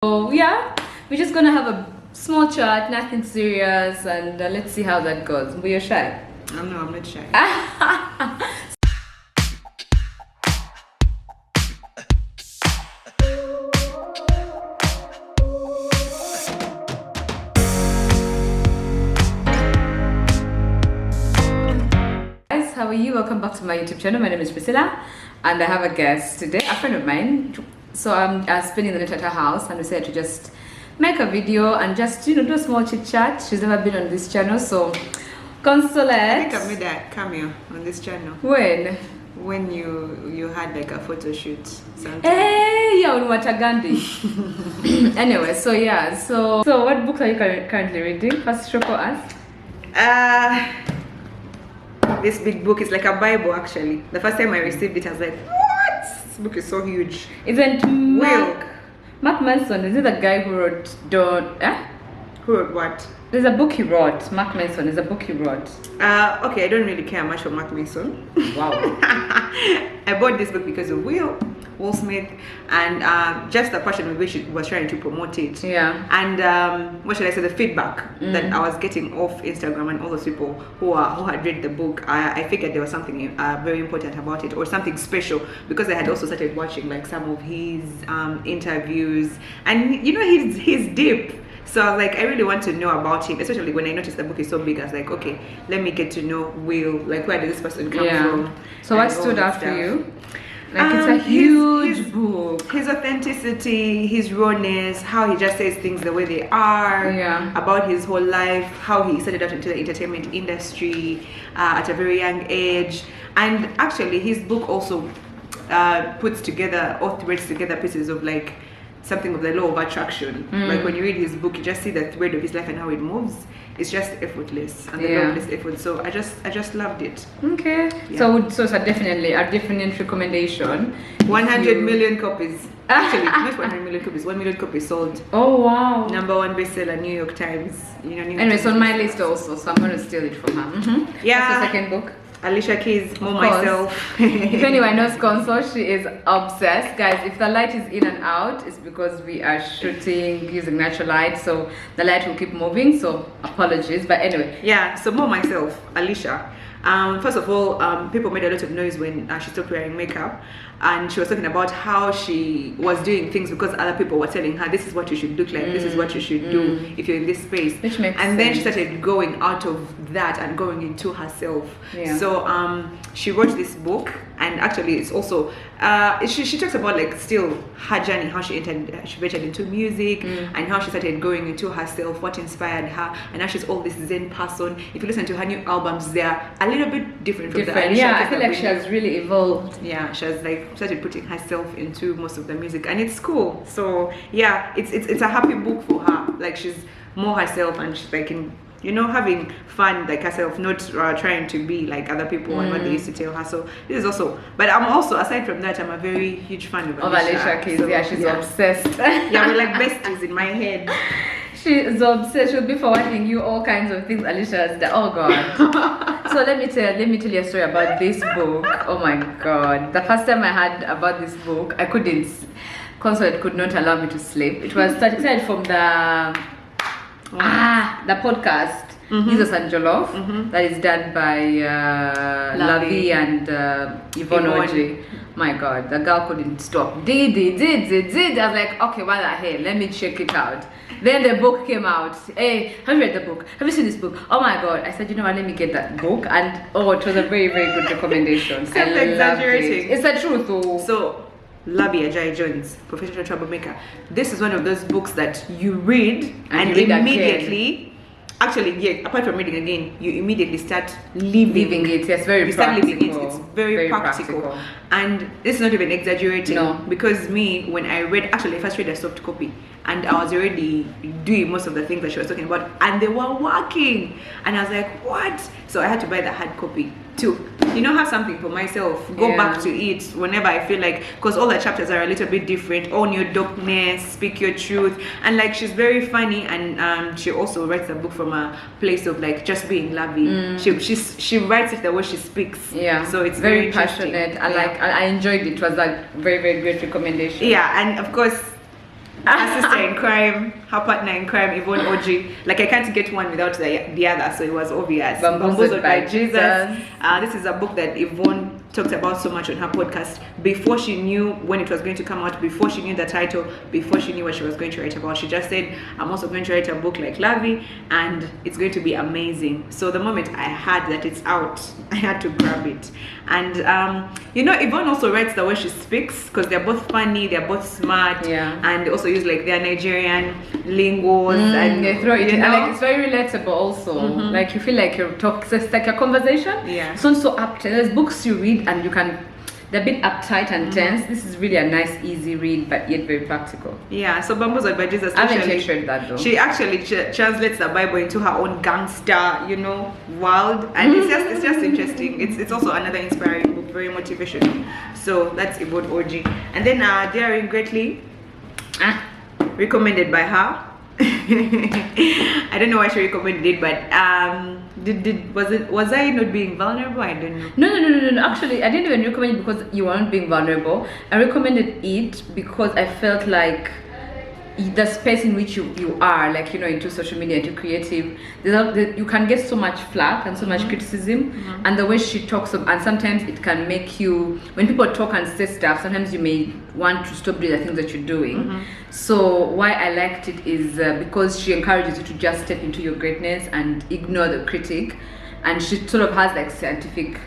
So yeah, we're just gonna have a small chat, nothing serious, and let's see how that goes. But you're shy. No, I'm not shy. Guys, how are you? Welcome back to my YouTube channel. My name is Priscilla, and I have a guest today, a friend of mine. So I'm spending the night at her house, and we decided to just make a video and just do a small chit chat. She's never been on this channel, so Consolate. I think I made a cameo on this channel. When you had like a photo shoot. Hey, yeah, on Watagandi. Anyway, so yeah, so what books are you currently reading? First, show for us. This big book is like a Bible actually. The first time I received it, I was like, what? This book is so huge. Isn't Mark Manson, is it the guy who wrote Who wrote what? There's a book he wrote. Mark Manson is a book he wrote. Okay, I don't really care much for Mark Manson. Wow. I bought this book because of Will Smith, and just the passion with which it was trying to promote it. Yeah. And what should I say? The feedback that I was getting off Instagram and all those people who had read the book, I figured there was something very important about it, or something special, because I had also started watching like some of his interviews, and he's deep. So I was like, I really want to know about him, especially when I noticed the book is so big. I was like, okay, let me get to know Will. Like, where did this person come from? So what stood out for you? Like, it's a huge book. His authenticity, his rawness, how he just says things the way they are, about his whole life, how he started out into the entertainment industry at a very young age. And actually, his book also puts together or threads together pieces of like something of the law of attraction. Like when you read his book, you just see the thread of his life and how it moves. It's just effortless and the lawless effort. So I just loved it. Okay. Yeah. So it's definitely a definite recommendation. 100 million copies. Actually, not 100 million copies. 1 million copies sold. Oh wow. #1 bestseller, New York Times. Anyway, it's on my list also, so I'm going to steal it from her. Yeah. That's the second book. Alicia Keys, More Myself. If anyone knows Console, she is obsessed. Guys, if the light is in and out, it's because we are shooting using natural light, so the light will keep moving, so apologies. But anyway. Yeah, so More Myself, Alicia. First of all, people made a lot of noise when she stopped wearing makeup, and she was talking about how she was doing things because other people were telling her, this is what you should look like, this is what you should do if you're in this space. Which makes sense. Then she started going out of that and going into herself. Yeah. So she wrote this book, and actually it's also she talks about like still her journey, how she ventured into music, and how she started going into herself, what inspired her, and now she's all this Zen person. If you listen to her new albums, they're a little bit different from the Alicia. Yeah, I feel like she has really evolved. Yeah, she has like started putting herself into most of the music, and it's cool. So yeah, it's a happy book for her. Like she's more herself, and she's like having fun like herself, not trying to be like other people and what they used to tell her. So this is also, but I'm also, aside from that, I'm a very huge fan of Alicia Keys. So, yeah, she's obsessed. Yeah, we're like besties in my head. She's obsessed. She'll be forwarding you all kinds of things Alicia has done. Oh god. So let me tell you a story about this book. Oh my god. The first time I heard about this book, I couldn't. Consulate could not allow me to sleep. It was started from the podcast Jesus and Jollof that is done by Lovey and Yvonne Oji. My god, the girl couldn't stop. Did. I was like, okay, what the hell? Let me check it out. Then the book came out. Hey, have you read the book? Have you seen this book? Oh my god. I said, you know what, let me get that book. And it was a very, very good recommendation. Exaggerating. It's the truth though. So Labi Ajayi Jones, Professional Troublemaker. This is one of those books that you read and immediately, actually, apart from reading again, you immediately start living it. Yes, very practical. Living it. It's very practical. And this is not even exaggerating. No. Because when I first read a soft copy, and I was already doing most of the things that she was talking about, and they were working. And I was like, what? So I had to buy the hard copy to have something for myself, go back to it whenever I feel like, because all the chapters are a little bit different. Own your darkness, speak your truth, and like she's very funny, and she also writes a book from a place of like just being loving. She writes it the way she speaks. Yeah, so it's very passionate. I enjoyed it. It was like very, very great recommendation. Yeah, and of course her sister in crime, her partner in crime, Yvonne Oji. Like I can't get one without the other, so it was obvious. Bamboozled by Jesus. This is a book that Yvonne talked about so much on her podcast before she knew when it was going to come out, before she knew the title, before she knew what she was going to write about. She just said, I'm also going to write a book like Lovey, and it's going to be amazing. So the moment I heard that it's out, I had to grab it. And Yvonne also writes the way she speaks, because they're both funny, they're both smart, and they also use like their Nigerian lingos, and they throw it in. And like it's very relatable also. Like you feel like you're talking, it's like a conversation. It's not so up. There's books you read and you can, they're a bit uptight and tense. This is really a nice, easy read, but yet very practical. Yeah, so Bamboozled by Jesus. I haven't lectured that though. She actually translates the Bible into her own gangster, world, and it's just interesting. It's also another inspiring book, very motivational. So that's Yvonne Oji. And then Daring Greatly, recommended by her. I don't know why she recommended it, but was I not being vulnerable? I don't know. No. Actually, I didn't even recommend it because you weren't being vulnerable. I recommended it because I felt like the space in which you are, like into social media, into creative, you can get so much flack and so much criticism, and the way she talks and sometimes it can make you, when people talk and say stuff, sometimes you may want to stop doing the things that you're doing. So why I liked it is because she encourages you to just step into your greatness and ignore the critic, and she sort of has like scientific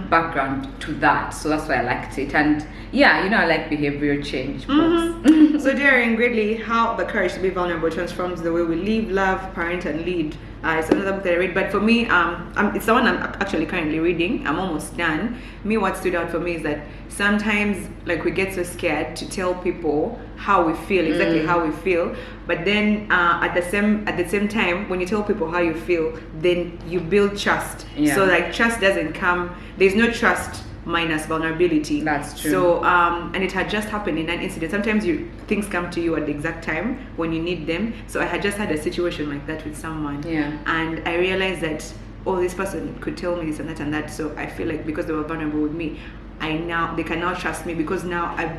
background to that, so that's why I liked it. And I like behavioral change books. So Daring Greatly, How the Courage to Be Vulnerable Transforms the Way We Live, Love, Parent and Lead. It's another book that I read, but for me, it's the one I'm actually currently reading. I'm almost done. What stood out for me is that sometimes like we get so scared to tell people how we feel, exactly how we feel, but then at the same time, when you tell people how you feel, then you build trust. So like trust doesn't come, there's no trust minus vulnerability. That's true. So and it had just happened in an incident. Sometimes things come to you at the exact time when you need them. So I had just had a situation like that with someone, and I realized that this person could tell me this and that, so I feel like because they were vulnerable with me, they can now trust me, because now I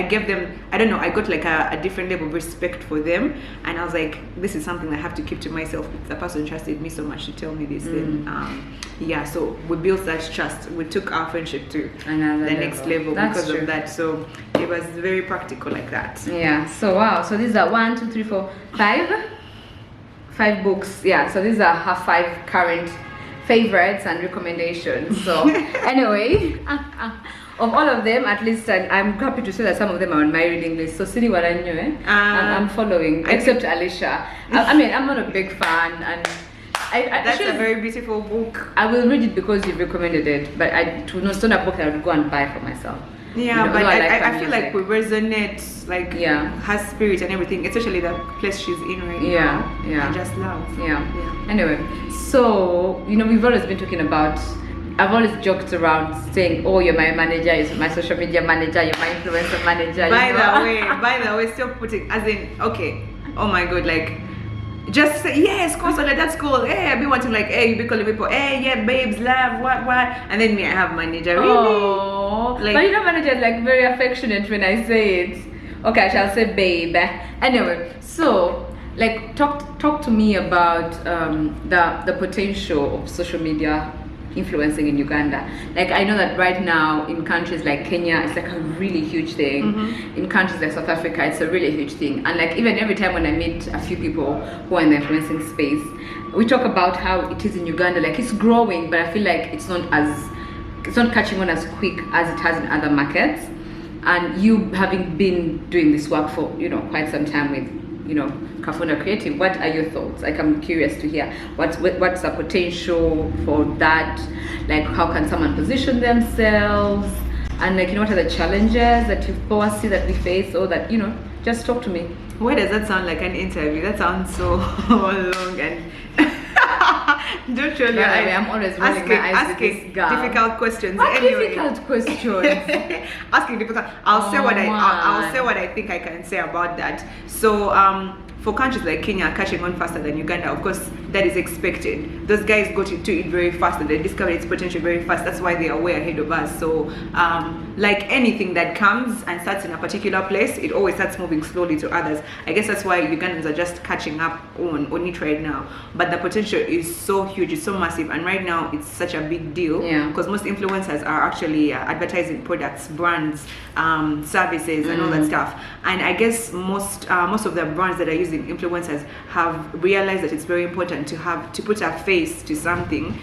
gave them, I don't know, I got like a different level of respect for them, and I was like, this is something I have to keep to myself. If the person trusted me so much to tell me this, then so we built that trust. We took our friendship to the next level because of that. So it was very practical like that. So wow, so these are 1, 2, 3, 4, 5 books. So these are her 5 current favorites and recommendations. So anyway, of all of them, at least I'm happy to say that some of them are on my reading list. So Siri Waranyo, I'm following, except Alicia. I mean, I'm not a big fan, and that's a very beautiful book. I will read it because you've recommended it, but it's not a book that I would go and buy for myself. But I feel like we resonate, like her spirit and everything, especially the place she's in right now. I just love. Anyway, so we've always been talking about, I've always joked around saying, you're my manager, you're my social media manager, you're my influencer manager. By the way, still putting, as in, okay, oh my god, like, just say, yes, constantly, that's cool. Hey, I be wanting like, hey, you be calling people, hey, yeah, babes, love, what, and then me, I have manager, really? Like, but manager is like very affectionate when I say it. Okay, I shall say babe. Anyway, so like talk to me about the potential of social media influencing in Uganda. Like I know that right now in countries like Kenya, it's like a really huge thing. In countries like South Africa, it's a really huge thing. And like even every time when I meet a few people who are in the influencing space, we talk about how it is in Uganda. Like it's growing, but I feel like it's not catching on as quick as it has in other markets. And you having been doing this work for quite some time with Kafuna Creative, what are your thoughts? Like I'm curious to hear what's the potential for that, like how can someone position themselves, and like what are the challenges that you foresee that we face, or that just talk to me. Why does that sound like an interview? That sounds so long and Don't roll your By the way, eyes. I'm always rolling my eyes with this Asking girl. difficult questions. What Anyway. difficult questions? Asking difficult. I'll say what I'll say what I think I can say about that. So for countries like Kenya catching on faster than Uganda, of course, that is expected. Those guys got into it very fast and they discovered its potential very fast. That's why they are way ahead of us. So, like anything that comes and starts in a particular place, it always starts moving slowly to others. I guess that's why Ugandans are just catching up on it right now. But the potential is so huge, it's so massive, and right now it's such a big deal. Yeah. Because most influencers are actually advertising products, brands, services, and all that stuff. And I guess most of the brands that are using influencers have realized that it's very important to put a face to something,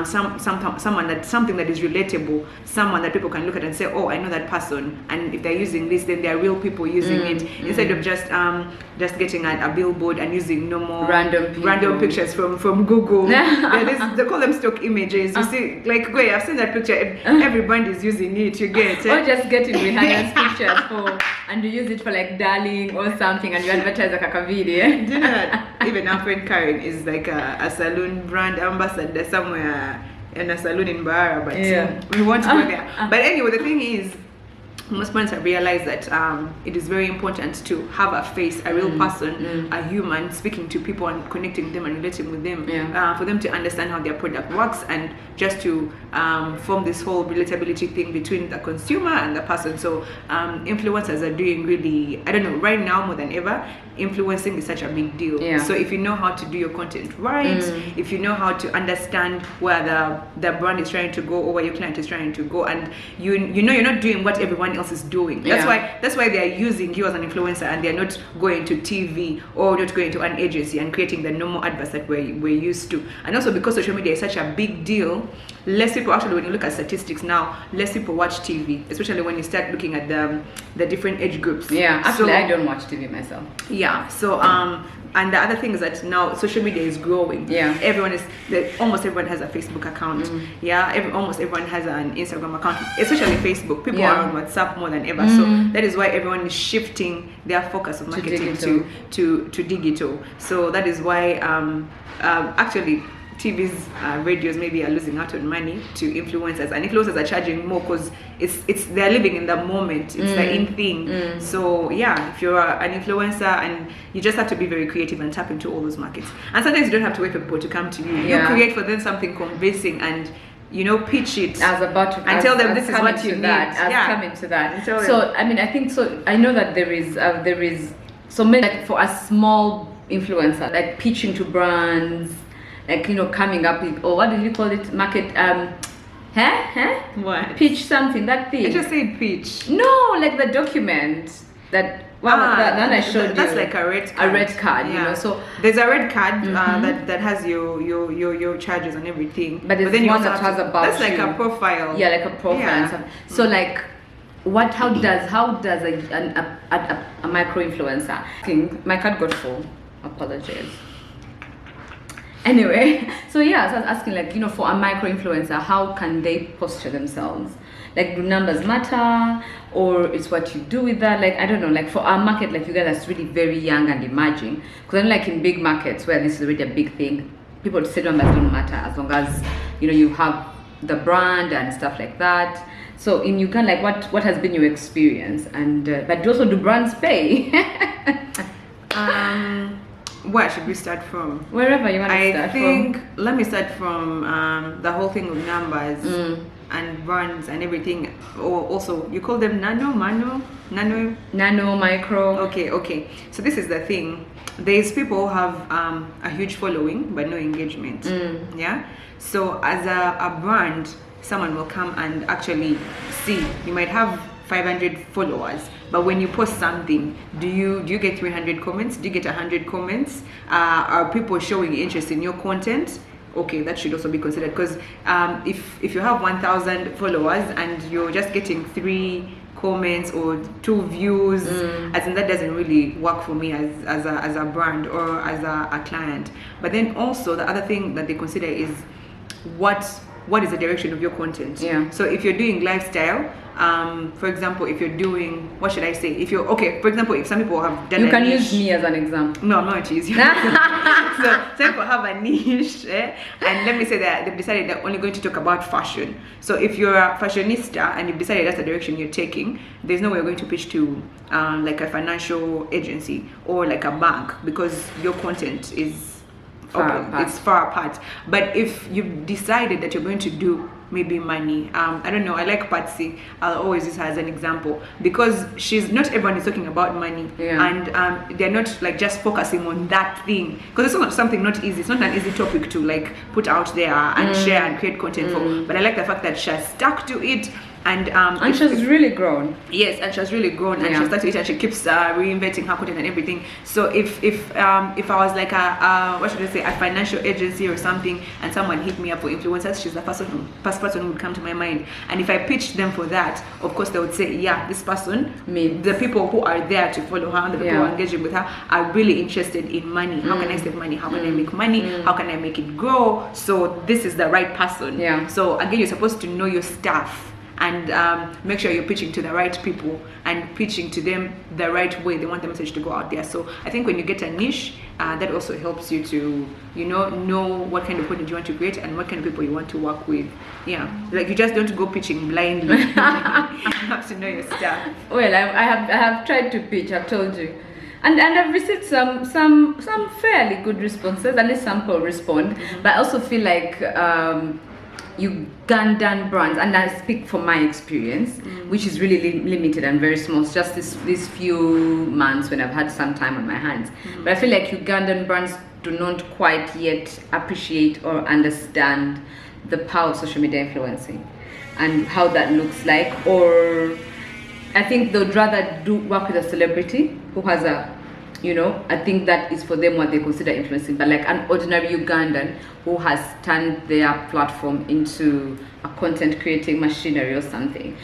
something that is relatable, someone that people can look at and say, oh, I know that person, and if they're using this, then they're real people using it, instead of just getting a billboard and using normal random pictures from Google. They call them stock images. You see, like, wait, I've seen that picture, every brand is using it, you get Or just getting Rihanna's pictures and you use it for like darling or something, and you advertise like a video. Do you know that even our friend Karen is like a saloon brand ambassador somewhere in a saloon in Bahara, but we want to go there. But anyway, the thing is, most brands have realized that it is very important to have a face, a real person, a human, speaking to people and connecting with them and relating with them, for them to understand how their product works, and just to form this whole relatability thing between the consumer and the person. So influencers are doing really, I don't know, right now more than ever, influencing is such a big deal. So if you know how to do your content right, if you know how to understand where the brand is trying to go or where your client is trying to go, and you know you're not doing what everyone else is doing. That's why they're using you as an influencer, and they're not going to TV or not going to an agency and creating the normal adverts that we're used to. And also because social media is such a big deal, less people, actually, when you look at statistics now, less people watch TV, especially when you start looking at the different age groups. Actually, I don't watch TV myself. So and the other thing is that now social media is growing. Almost everyone has a Facebook account. Almost everyone has an Instagram account, especially Facebook. People are on WhatsApp more than ever. So that is why everyone is shifting their focus of marketing to digital. So that is why actually TVs, radios maybe are losing out on money to influencers, and influencers are charging more because they're living in the moment. It's the in thing. So if you're an influencer, and you just have to be very creative and tap into all those markets. And sometimes you don't have to wait for people to come to you. You create for them something convincing, and pitch it and tell them this is what you need. Coming to that. So I mean, I think so. I know that there is so many, like, for a small influencer, like pitching to brands, like, coming up with, or what did you call it, market, what? Pitch something, that thing. I just said pitch. No, like the document that, that I showed you. That's like a red card. A red card, So there's a red card that has your charges and everything. But there's then one that has about that's like a profile. Yeah, like a profile and stuff. So like, how does a micro influencer? I think my card got full. Apologies. Anyway, so I was asking, like, for a micro influencer, how can they posture themselves? Like, do numbers matter, or it's what you do with that? Like, I don't know, like for our market, like you guys are really very young and emerging. Because unlike in big markets where this is already a big thing, people say numbers don't matter as long as you have the brand and stuff like that. So in Uganda, like, what has been your experience? And but also, do brands pay? Where should we start from? Wherever you want to start. I think let me start from the whole thing of numbers and brands and everything. Or also, you call them nano, micro. Okay. So this is the thing. There's people who have a huge following but no engagement. So as a brand, someone will come and actually see. You might have 500 followers, but when you post something, do you get 300 comments? Do you get 100 comments? Are people showing interest in your content? Okay, that should also be considered, because if you have 1,000 followers and you're just getting 3 comments or 2 views, as in, that doesn't really work for me as a brand or as a client. But then also the other thing that they consider is what what is the direction of your content. Yeah. So if you're doing lifestyle, for example, if you're doing, what should I say? If you're okay, for example, if some people have done, you can use me as an example. No, I'm not going to use you. So some people have a niche, and let me say that they've decided they're only going to talk about fashion. So if you're a fashionista and you've decided that's the direction you're taking, there's no way you're going to pitch to like a financial agency or like a bank, because your content is it's far apart. But if you've decided that you're going to do maybe money, I don't know, I like Patsy, I'll always use her as an example, because not everyone is talking about money, and they're not like just focusing on that thing, because it's not something not easy, it's not an easy topic to like put out there and share and create content for. But I like the fact that she has stuck to it, and she's really grown. Yes, and she's really grown, and she stuck to it, and she keeps reinventing her content and everything. So if I was like what should I say, a financial agency or something, and someone hit me up for influencers, she's the first person who would come to my mind. And if I pitched them for that, of course they would say, yeah, this person, the people who are there to follow her, the people who are engaging with her, are really interested in money. How can I save money? How can I make money? How can I make it grow? So this is the right person. So again, you're supposed to know your staff, and make sure you're pitching to the right people and pitching to them the right way they want the message to go out there. So I think when you get a niche, that also helps you to know what kind of content you want to create and what kind of people you want to work with. Like you just don't go pitching blindly. You have to know your stuff. Well, I have tried to pitch, I've told you, and I've received some fairly good responses. At least some people respond, but I also feel like Ugandan brands, and I speak from my experience, which is really limited and very small. It's just these few months when I've had some time on my hands. But I feel like Ugandan brands do not quite yet appreciate or understand the power of social media influencing and how that looks like. Or I think they'd rather work with a celebrity who has I think that is for them what they consider influencing, but like an ordinary Ugandan who has turned their platform into a content creating machinery or something,